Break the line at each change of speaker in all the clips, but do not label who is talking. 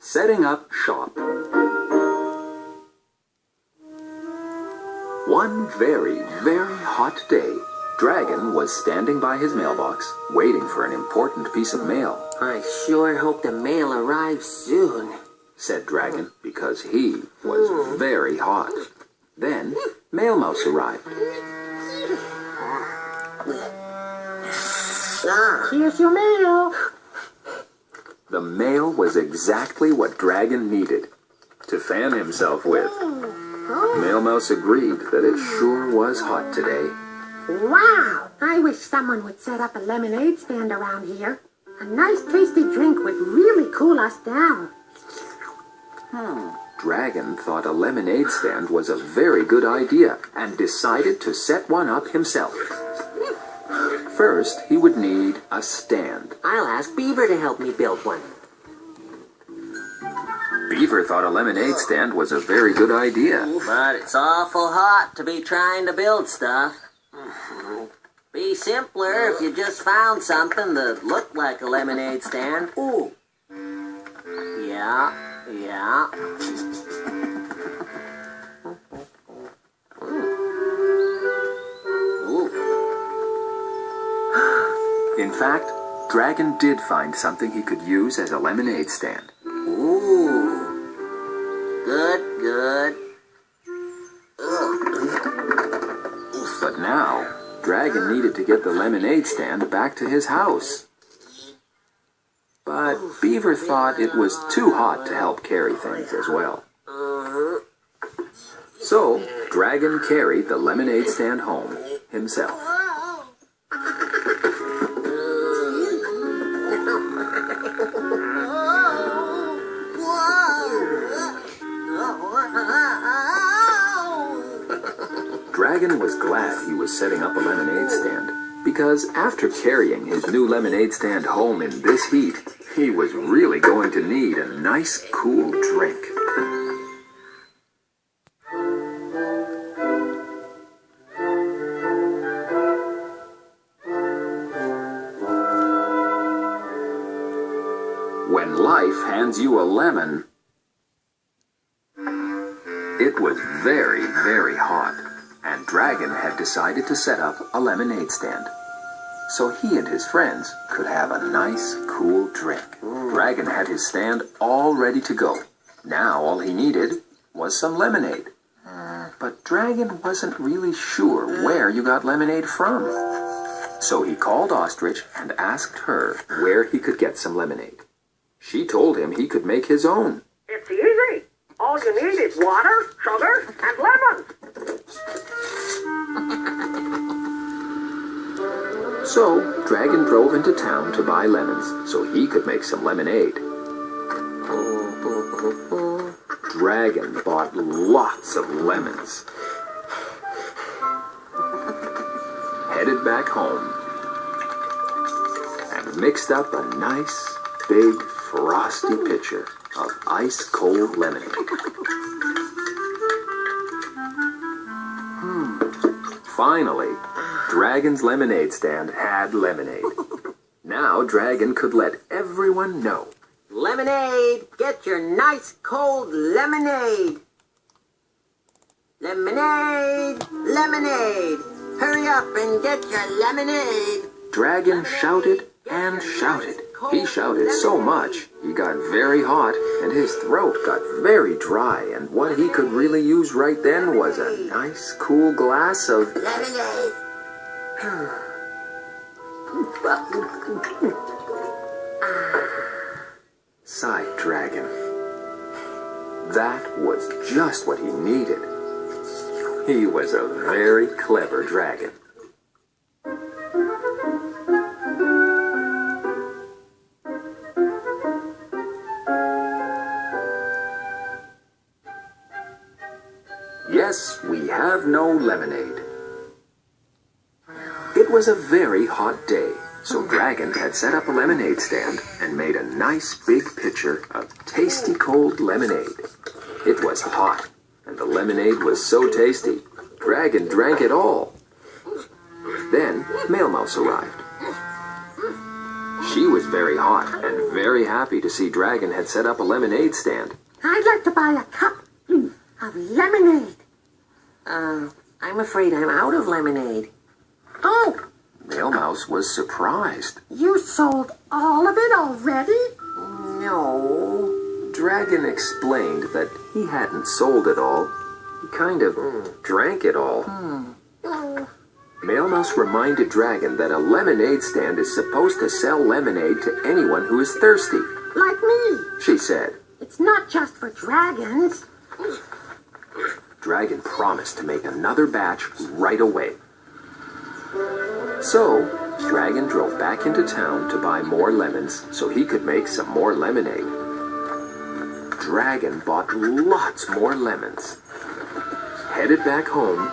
Setting up shop. One very, very hot day, Dragon was standing by his mailbox, waiting for an important piece of mail.
I sure hope the mail arrives soon,
said Dragon, because he was very hot. Then, Mail Mouse arrived.
Here's your mail.
The mail was exactly what Dragon needed to fan himself with. Mail Mouse agreed that it sure was hot today.
Wow! I wish someone would set up a lemonade stand around here. A nice tasty drink would really cool us down.
Dragon thought a lemonade stand was a very good idea and decided to set one up himself. First, he would need a stand.
I'll ask Beaver to help me build one.
Beaver thought a lemonade stand was a very good idea.
But it's awful hot to be trying to build stuff. Be simpler if you just found something that looked like a lemonade stand. Ooh. Yeah.
In fact, Dragon did find something he could use as a lemonade stand.
Ooh. Good.
But now, Dragon needed to get the lemonade stand back to his house. But Beaver thought it was too hot to help carry things as well. So, Dragon carried the lemonade stand home himself. Dragon was glad he was setting up a lemonade stand, because after carrying his new lemonade stand home in this heat, he was really going to need a nice cool drink. When life hands you a lemon, it was very, very hot, and Dragon had decided to set up a lemonade stand, so he and his friends could have a nice, cool drink. Dragon had his stand all ready to go. Now all he needed was some lemonade. But Dragon wasn't really sure where you got lemonade from. So he called Ostrich and asked her where he could get some lemonade. She told him he could make his own.
It's easy. All you need is water, sugar, and lemons.
So, Dragon drove into town to buy lemons so he could make some lemonade. Dragon bought lots of lemons. Headed back home and mixed up a nice, big, frosty pitcher of ice-cold lemonade. Finally, Dragon's lemonade stand had lemonade. Now Dragon could let everyone know.
Lemonade! Get your nice cold lemonade! Lemonade! Lemonade! Hurry up and get your lemonade!
Dragon shouted and shouted. He shouted so much, he got very hot, and his throat got very dry, and what he could really use right then was a nice, cool glass of
lemonade!
sighed Dragon. That was just what he needed. He was a very clever dragon. Yes, we have no lemonade. It was a very hot day, so Dragon had set up a lemonade stand and made a nice big pitcher of tasty cold lemonade. It was hot, and the lemonade was so tasty, Dragon drank it all. Then Mailmouse arrived. She was very hot and very happy to see Dragon had set up a lemonade stand.
I'd like to buy a cup of lemonade.
I'm afraid I'm out of lemonade.
Oh,
Mailmouse was surprised.
you sold all of it already?
No.
Dragon explained that he hadn't sold it all. He kind of drank it all.
Oh,
Mailmouse reminded Dragon that a lemonade stand is supposed to sell lemonade to anyone who is thirsty.
like me.
She said.
It's not just for dragons.
Dragon promised to make another batch right away. So, Dragon drove back into town to buy more lemons so he could make some more lemonade. Dragon bought lots more lemons, headed back home,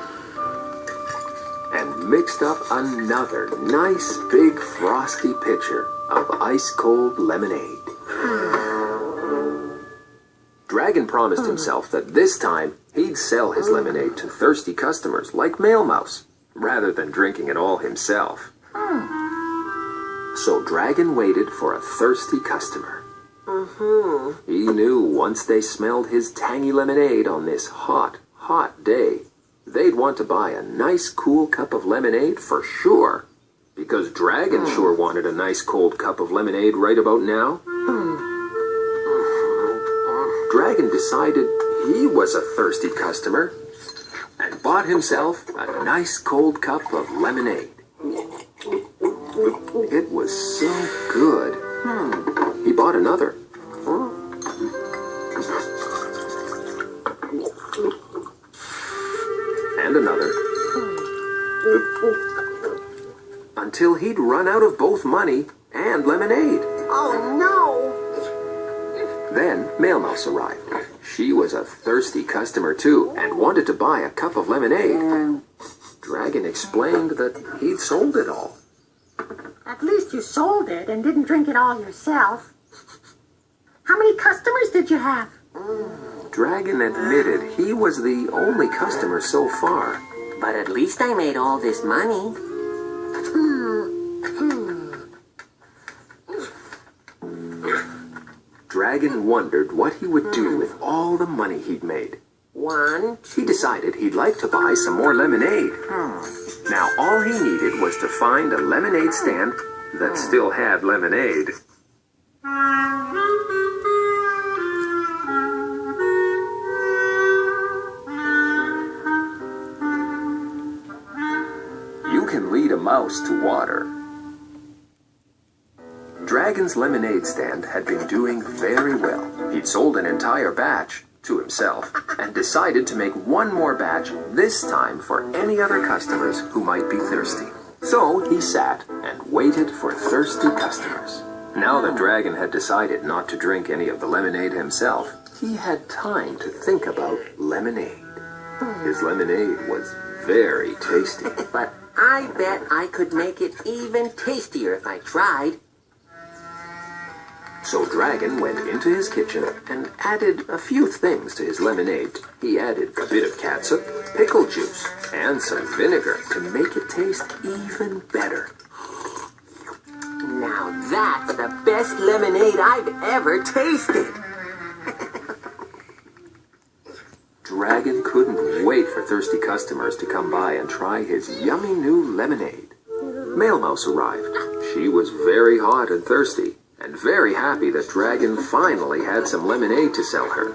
and mixed up another nice big frosty pitcher of ice-cold lemonade. Dragon promised himself that this time he'd sell his lemonade to thirsty customers like Mailmouse, rather than drinking it all himself. So Dragon waited for a thirsty customer. He knew once they smelled his tangy lemonade on this hot, hot day, they'd want to buy a nice cool cup of lemonade for sure. Because Dragon sure wanted a nice cold cup of lemonade right about now. Dragon decided he was a thirsty customer and bought himself a nice cold cup of lemonade. It was so good. He bought another. And another. Until he'd run out of both money and lemonade.
Oh, no.
Then Mailmouse arrived. She was a thirsty customer too and wanted to buy a cup of lemonade. Dragon explained that he'd sold it all.
At least you sold it and didn't drink it all yourself. How many customers did you have?
Dragon admitted he was the only customer so far.
But at least I made all this money.
Dragon wondered what he would do with all the money he'd made. He decided he'd like to buy some more lemonade. Now all he needed was to find a lemonade stand that still had lemonade. You can lead a mouse to water. Dragon's lemonade stand had been doing very well. He'd sold an entire batch to himself and decided to make one more batch this time for any other customers who might be thirsty. So he sat and waited for thirsty customers. Now that Dragon had decided not to drink any of the lemonade himself, he had time to think about lemonade. His lemonade was very tasty.
But I bet I could make it even tastier if I tried.
So Dragon went into his kitchen and added a few things to his lemonade. He added a bit of catsup, pickle juice, and some vinegar to make it taste even better.
Now that's the best lemonade I've ever tasted.
Dragon couldn't wait for thirsty customers to come by and try his yummy new lemonade. Mailmouse arrived. She was very hot and thirsty, and very happy that Dragon finally had some lemonade to sell her.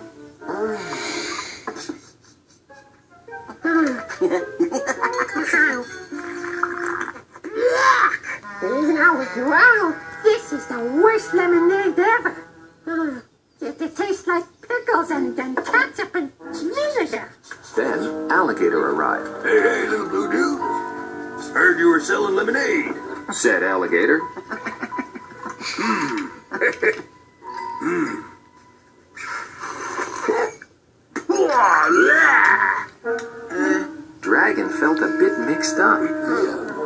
Wow, this is the worst lemonade ever. It tastes like pickles and catsup and vinegar.
Then Alligator arrived.
Heard you were selling lemonade,
said Alligator. Dragon felt a bit mixed up.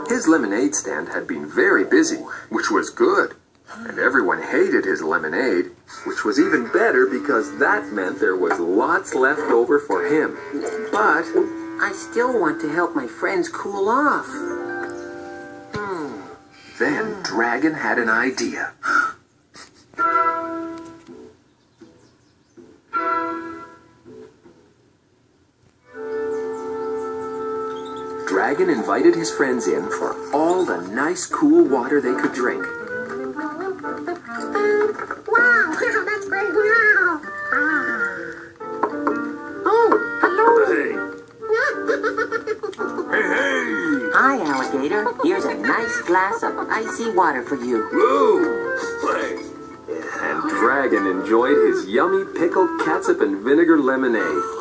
His lemonade stand had been very busy, which was good. And everyone hated his lemonade, which was even better because that meant there was lots left over for him. But
I still want to help my friends cool off.
then Dragon had an idea. Dragon invited his friends in for all the nice cool water they could drink.
Wow, that's great. Wow. Oh, hello.
hey!
Hi, Alligator. Here's a nice glass of icy water for you.
Whoa! Thanks.
And Dragon enjoyed his yummy pickled catsup and vinegar lemonade.